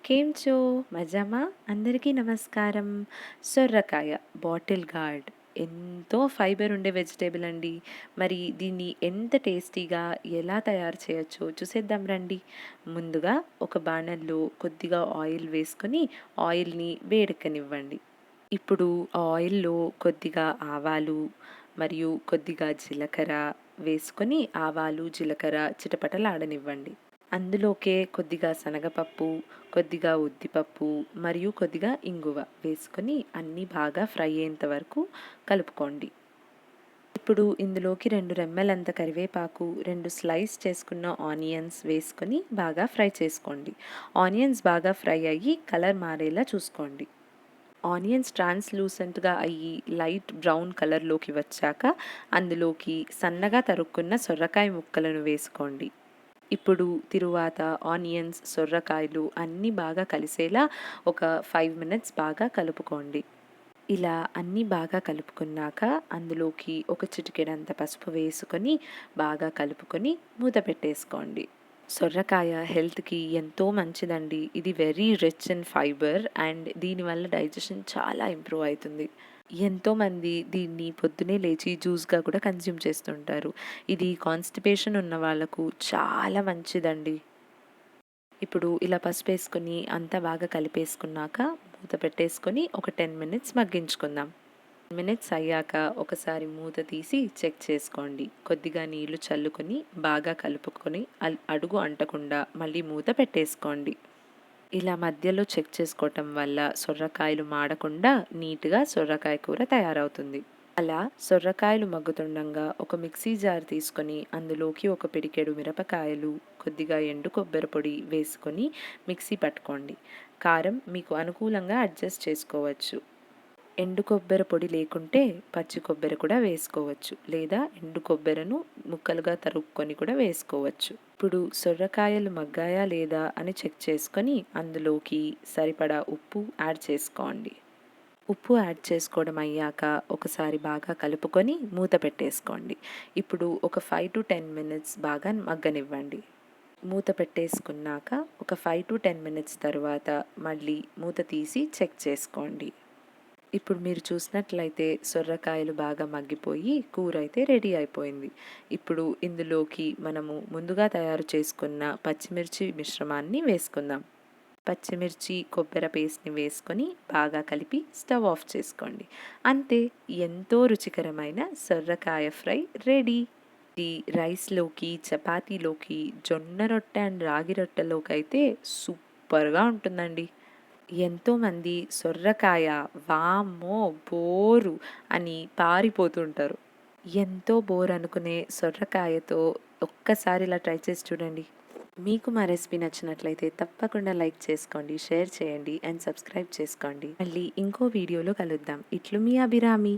కేం చో మజామా అందరికీ నమస్కారం. సొర్రకాయ బాటిల్ గార్డ్ ఎంతో ఫైబర్ ఉండే వెజిటేబుల్ అండి. మరి దీన్ని ఎంత టేస్టీగా ఎలా తయారు చేయొచ్చో చూసేద్దాం రండి. ముందుగా ఒక బాణల్లో కొద్దిగా ఆయిల్ వేసుకొని ఆయిల్ని వేడెక్కనివ్వండి. ఇప్పుడు ఆయిల్లో కొద్దిగా ఆవాలు మరియు కొద్దిగా జీలకర్ర వేసుకొని ఆవాలు జీలకర్ర చిటపటలాడనివ్వండి. అందులోకే కొద్దిగా శనగపప్పు, కొద్దిగా ఉద్దిపప్పు మరియు కొద్దిగా ఇంగువ వేసుకొని అన్నీ బాగా ఫ్రై అయ్యేంత వరకు కలుపుకోండి. ఇప్పుడు ఇందులోకి 2 రెమ్మలంత కరివేపాకు, 2 స్లైస్ చేసుకున్న ఆనియన్స్ వేసుకొని బాగా ఫ్రై చేసుకోండి. ఆనియన్స్ బాగా ఫ్రై అయ్యి కలర్ మారేలా చూసుకోండి. ఆనియన్స్ ట్రాన్స్లూసెంట్గా అయ్యి లైట్ బ్రౌన్ కలర్లోకి వచ్చాక అందులోకి సన్నగా తరుక్కున్న సొరకాయ ముక్కలను వేసుకోండి. ఇప్పుడు తిరువాత ఆనియన్స్, సొరకాయలు అన్నీ బాగా కలిసేలా ఒక 5 మినిట్స్ బాగా కలుపుకోండి. ఇలా అన్నీ బాగా కలుపుకున్నాక అందులోకి ఒక చిటికెడంత పసుపు వేసుకొని బాగా కలుపుకొని మూత పెట్టేసుకోండి. సొరకాయ హెల్త్కి ఎంతో మంచిదండి. ఇది very rich in fibre and దీనివల్ల డైజెషన్ చాలా ఇంప్రూవ్ అవుతుంది. ఎంతోమంది దీన్ని పొద్దునే లేచి జ్యూస్గా కూడా కన్జ్యూమ్ చేస్తుంటారు. ఇది కాన్స్టిపేషన్ ఉన్న వాళ్ళకు చాలా మంచిదండి. ఇప్పుడు ఇలా పసుపు వేసుకొని అంతా బాగా కలిపేసుకున్నాక మూత పెట్టేసుకొని ఒక 10 మినిట్స్ మగ్గించుకుందాం. మినిట్స్ అయ్యాక ఒకసారి మూత తీసి చెక్ చేసుకోండి. కొద్దిగా నీళ్లు చల్లుకొని బాగా కలుపుకొని అడుగు అంటకుండా మళ్ళీ మూత పెట్టేసుకోండి. ఇలా మధ్యలో చెక్ చేసుకోవటం వల్ల సొరకాయలు మాడకుండా నీట్గా సొరకాయ కూర తయారవుతుంది. అలా సొరకాయలు మగ్గుతుండగా ఒక మిక్సీ జార్ తీసుకొని అందులోకి ఒక పిడికెడు మిరపకాయలు, కొద్దిగా ఎండు కొబ్బరి పొడి వేసుకొని మిక్సీ పట్టుకోండి. కారం మీకు అనుకూలంగా అడ్జస్ట్ చేసుకోవచ్చు. ఎండు కొబ్బరి పొడి లేకుంటే పచ్చి కొబ్బరి కూడా వేసుకోవచ్చు, లేదా ఎండు కొబ్బరిను ముక్కలుగా తరుక్కొని కూడా వేసుకోవచ్చు. ఇప్పుడు సొరకాయలు మగ్గాయా లేదా అని చెక్ చేసుకొని అందులోకి సరిపడా ఉప్పు యాడ్ చేసుకోండి. ఉప్పు యాడ్ చేసుకోవడం అయ్యాక ఒకసారి బాగా కలుపుకొని మూత పెట్టేసుకోండి. ఇప్పుడు ఒక 5 to 10 మినిట్స్ బాగా మగ్గనివ్వండి. మూత పెట్టేసుకున్నాక ఒక 5 to 10 మినిట్స్ తర్వాత మళ్ళీ మూత తీసి చెక్ చేసుకోండి. ఇప్పుడు మీరు చూసినట్లయితే సొరకాయలు బాగా మగ్గిపోయి కూర అయితే రెడీ అయిపోయింది. ఇప్పుడు ఇందులోకి మనము ముందుగా తయారు చేసుకున్న పచ్చిమిర్చి మిశ్రమాన్ని వేసుకుందాం. పచ్చిమిర్చి కొబ్బరి పేస్ట్ని వేసుకొని బాగా కలిపి స్టవ్ ఆఫ్ చేసుకోండి. అంతే, ఎంతో రుచికరమైన సొరకాయ ఫ్రై రెడీ. ఇది రైస్లోకి, చపాతీలోకి, జొన్న రొట్టె అండ్ రాగి రొట్టెలోకి అయితే సూపర్గా ఉంటుందండి. ఎంతోమంది సొర్రకాయ వామ్మో బోరు అని పారిపోతుంటారు. ఎంతో బోర్ అనుకునే సొర్రకాయతో ఒక్కసారి ఇలా ట్రై చేసి చూడండి. మీకు మా రెసిపీ నచ్చినట్లయితే తప్పకుండా లైక్ చేసుకోండి, షేర్ చేయండి అండ్ సబ్స్క్రైబ్ చేసుకోండి. మళ్ళీ ఇంకో వీడియోలో కలుద్దాం. ఇట్లు మీ అభిరామి.